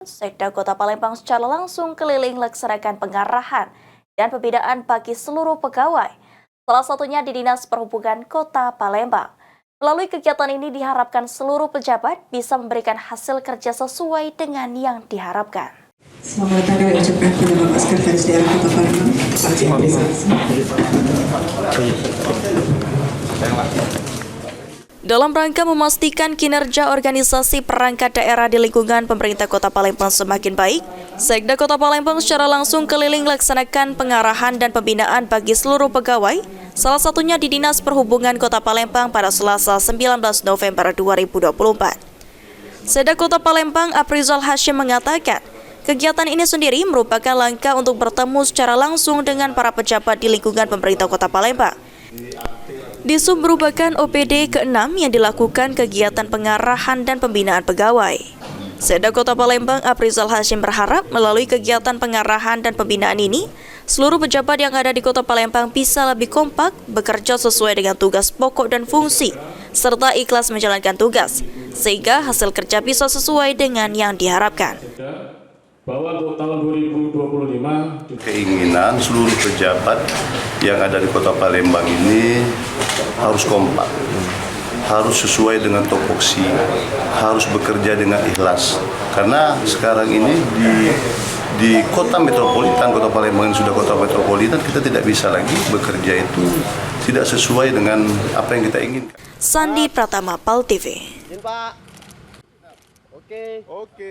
Sekda Kota Palembang secara langsung keliling melaksanakan pengarahan dan pembinaan bagi seluruh pegawai, salah satunya di Dinas Perhubungan Kota Palembang. Melalui kegiatan ini diharapkan seluruh pejabat bisa memberikan hasil kerja sesuai dengan yang diharapkan. Selamat datang kami ucapkan kepada Bapak Sekretaris Daerah Kota Palembang, Pak Cik. Dalam rangka memastikan kinerja organisasi perangkat daerah di lingkungan pemerintah Kota Palembang semakin baik, Sekda Kota Palembang secara langsung keliling melaksanakan pengarahan dan pembinaan bagi seluruh pegawai, salah satunya di Dinas Perhubungan Kota Palembang pada Selasa 19 November 2024. Sekda Kota Palembang Aprizal Hashim mengatakan, kegiatan ini sendiri merupakan langkah untuk bertemu secara langsung dengan para pejabat di lingkungan pemerintah Kota Palembang. Disub merupakan OPD ke-6 yang dilakukan kegiatan pengarahan dan pembinaan pegawai. Sekda Kota Palembang Aprizal Hashim berharap melalui kegiatan pengarahan dan pembinaan ini, seluruh pejabat yang ada di Kota Palembang bisa lebih kompak, bekerja sesuai dengan tugas pokok dan fungsi, serta ikhlas menjalankan tugas, sehingga hasil kerja bisa sesuai dengan yang diharapkan. Bahwa untuk tahun 2025 keinginan seluruh pejabat yang ada di Kota Palembang ini harus kompak, harus sesuai dengan topoksi, harus bekerja dengan ikhlas. Karena sekarang ini di kota metropolitan, Kota Palembang ini sudah kota metropolitan, kita tidak bisa lagi bekerja itu tidak sesuai dengan apa yang kita inginkan. Sandi Pratama, PAL TV. Oke.